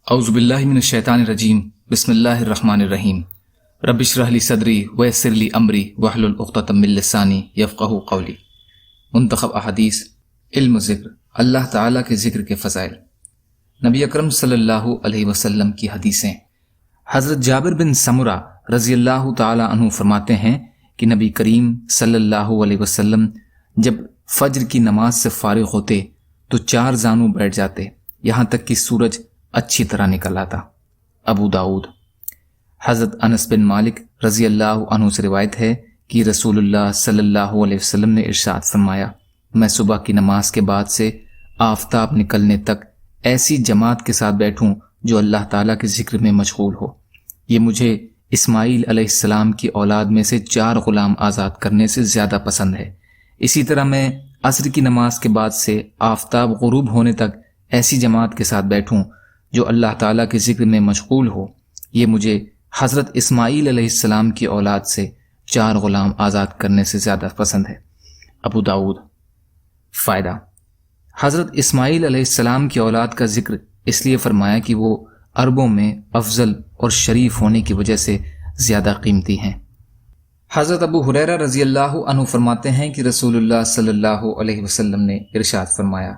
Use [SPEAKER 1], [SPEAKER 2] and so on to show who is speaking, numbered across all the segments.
[SPEAKER 1] اعوذ باللہ من الشیطان الرجیم بسم اللہ الرحمن الرحیم رب اشرح لی صدری ویسر لی امری واحلل عقدۃ من لسانی یفقہوا قولی۔ منتخب احادیث، علم و ذکر، اللہ تعالیٰ کے ذکر کے فضائل۔ نبی اکرم صلی اللہ علیہ وسلم کی حدیثیں۔ حضرت جابر بن سمرہ رضی اللہ تعالی عنہ فرماتے ہیں کہ نبی کریم صلی اللہ علیہ وسلم جب فجر کی نماز سے فارغ ہوتے تو 4 زانوں بیٹھ جاتے یہاں تک کہ سورج اچھی طرح نکل آتا۔ ابو داؤد۔ حضرت انس بن مالک رضی اللہ عنہ سے روایت ہے کہ رسول اللہ صلی اللہ علیہ وسلم نے ارشاد فرمایا، میں صبح کی نماز کے بعد سے آفتاب نکلنے تک ایسی جماعت کے ساتھ بیٹھوں جو اللہ تعالیٰ کے ذکر میں مشغول ہو۔ یہ مجھے اسماعیل علیہ السلام کی اولاد میں سے 4 غلام آزاد کرنے سے زیادہ پسند ہے۔ اسی طرح میں عصر کی نماز کے بعد سے آفتاب غروب ہونے تک ایسی جماعت کے ساتھ بیٹھوں جو اللہ تعالیٰ کے ذکر میں مشغول ہو۔ یہ مجھے حضرت اسماعیل علیہ السلام کی اولاد سے 4 غلام آزاد کرنے سے زیادہ پسند ہے۔ ابو داؤد۔ فائدہ۔ حضرت اسماعیل علیہ السلام کی اولاد کا ذکر اس لیے فرمایا کہ وہ عربوں میں افضل اور شریف ہونے کی وجہ سے زیادہ قیمتی ہیں۔ حضرت ابو ہریرہ رضی اللہ عنہ فرماتے ہیں کہ رسول اللہ صلی اللہ علیہ وسلم نے ارشاد فرمایا،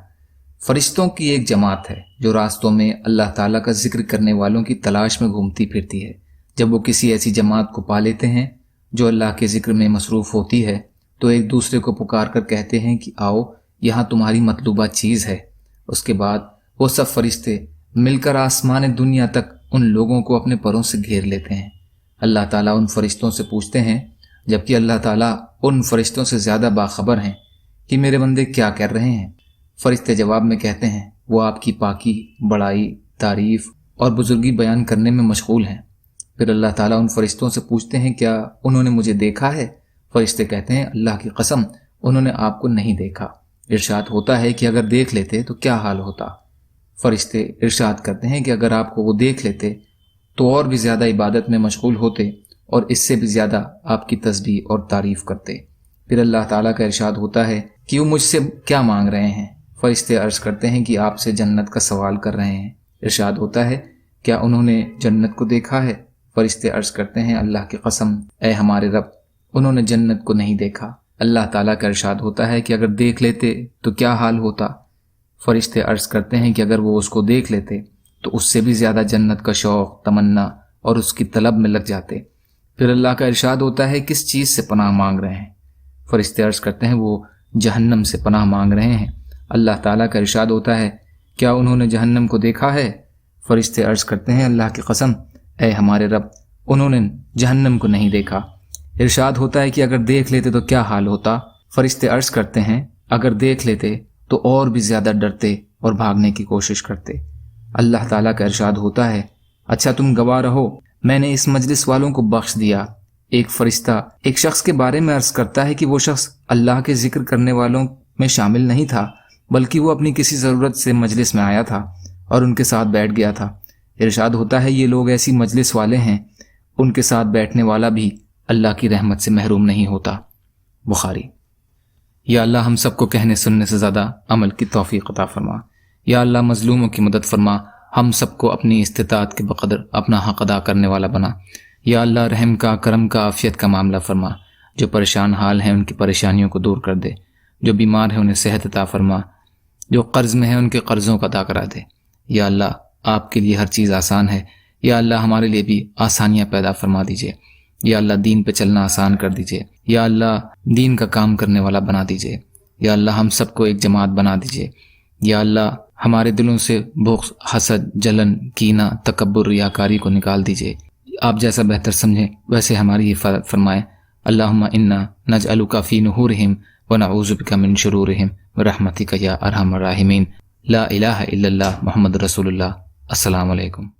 [SPEAKER 1] فرشتوں کی ایک جماعت ہے جو راستوں میں اللہ تعالیٰ کا ذکر کرنے والوں کی تلاش میں گھومتی پھرتی ہے۔ جب وہ کسی ایسی جماعت کو پا لیتے ہیں جو اللہ کے ذکر میں مصروف ہوتی ہے تو ایک دوسرے کو پکار کر کہتے ہیں کہ آؤ یہاں تمہاری مطلوبہ چیز ہے۔ اس کے بعد وہ سب فرشتے مل کر آسمان دنیا تک ان لوگوں کو اپنے پروں سے گھیر لیتے ہیں۔ اللہ تعالیٰ ان فرشتوں سے پوچھتے ہیں، جبکہ اللہ تعالیٰ ان فرشتوں سے زیادہ باخبر ہیں، کہ میرے بندے کیا کر رہے ہیں؟ فرشتے جواب میں کہتے ہیں، وہ آپ کی پاکی، بڑائی، تعریف اور بزرگی بیان کرنے میں مشغول ہیں۔ پھر اللہ تعالیٰ ان فرشتوں سے پوچھتے ہیں، کیا انہوں نے مجھے دیکھا ہے؟ فرشتے کہتے ہیں، اللہ کی قسم انہوں نے آپ کو نہیں دیکھا۔ ارشاد ہوتا ہے کہ اگر دیکھ لیتے تو کیا حال ہوتا؟ فرشتے ارشاد کرتے ہیں کہ اگر آپ کو وہ دیکھ لیتے تو اور بھی زیادہ عبادت میں مشغول ہوتے اور اس سے بھی زیادہ آپ کی تسبیح اور تعریف کرتے۔ پھر اللہ تعالیٰ کا ارشاد ہوتا ہے کہ وہ مجھ سے کیا مانگ رہے ہیں؟ فرشتے عرض کرتے ہیں کہ آپ سے جنت کا سوال کر رہے ہیں۔ ارشاد ہوتا ہے، کیا انہوں نے جنت کو دیکھا ہے؟ فرشتے عرض کرتے ہیں، اللہ کی قسم اے ہمارے رب انہوں نے جنت کو نہیں دیکھا۔ اللہ تعالیٰ کا ارشاد ہوتا ہے کہ اگر دیکھ لیتے تو کیا حال ہوتا؟ فرشتے عرض کرتے ہیں کہ اگر وہ اس کو دیکھ لیتے تو اس سے بھی زیادہ جنت کا شوق، تمنا اور اس کی طلب میں لگ جاتے۔ پھر اللہ کا ارشاد ہوتا ہے، کس چیز سے پناہ مانگ رہے ہیں؟ فرشتے عرض کرتے ہیں، وہ جہنم سے پناہ مانگ رہے ہیں۔ اللہ تعالیٰ کا ارشاد ہوتا ہے، کیا انہوں نے جہنم کو دیکھا ہے؟ فرشتے عرض کرتے ہیں، اللہ کی قسم اے ہمارے رب انہوں نے جہنم کو نہیں دیکھا۔ ارشاد ہوتا ہے کہ اگر دیکھ لیتے تو کیا حال ہوتا؟ فرشتے عرض کرتے ہیں، اگر دیکھ لیتے تو اور بھی زیادہ ڈرتے اور بھاگنے کی کوشش کرتے۔ اللہ تعالیٰ کا ارشاد ہوتا ہے، اچھا تم گواہ رہو، میں نے اس مجلس والوں کو بخش دیا۔ ایک فرشتہ ایک شخص کے بارے میں عرض کرتا ہے کہ وہ شخص اللہ کے ذکر کرنے والوں میں شامل نہیں تھا، بلکہ وہ اپنی کسی ضرورت سے مجلس میں آیا تھا اور ان کے ساتھ بیٹھ گیا تھا۔ ارشاد ہوتا ہے، یہ لوگ ایسی مجلس والے ہیں، ان کے ساتھ بیٹھنے والا بھی اللہ کی رحمت سے محروم نہیں ہوتا۔ بخاری۔ یا اللہ ہم سب کو کہنے سننے سے زیادہ عمل کی توفیق عطا فرما۔ یا اللہ مظلوموں کی مدد فرما، ہم سب کو اپنی استطاعت کے بقدر اپنا حق ادا کرنے والا بنا۔ یا اللہ رحم کا، کرم کا، عافیت کا معاملہ فرما۔ جو پریشان حال ہیں ان کی پریشانیوں کو دور کر دے، جو بیمار ہیں انہیں صحت عطا فرما، جو قرض میں ہیں ان کے قرضوں کو ادا کرا دے۔ یا اللہ آپ کے لیے ہر چیز آسان ہے، یا اللہ ہمارے لیے بھی آسانیاں پیدا فرما دیجئے۔ یا اللہ دین پہ چلنا آسان کر دیجئے۔ یا اللہ دین کا کام کرنے والا بنا دیجئے۔ یا اللہ ہم سب کو ایک جماعت بنا دیجئے۔ یا اللہ ہمارے دلوں سے بغض، حسد، جلن، کینہ، تکبر، ریاکاری کو نکال دیجئے۔ آپ جیسا بہتر سمجھیں ویسے ہماری حفاظت فرمائیں۔ اللہم انا نجعلک فی نحورہم ونعوذ بک من شرورہم برحمتک یا ارحم الراحمین۔ لا الہ الا اللہ محمد رسول اللہ۔ السلام علیکم۔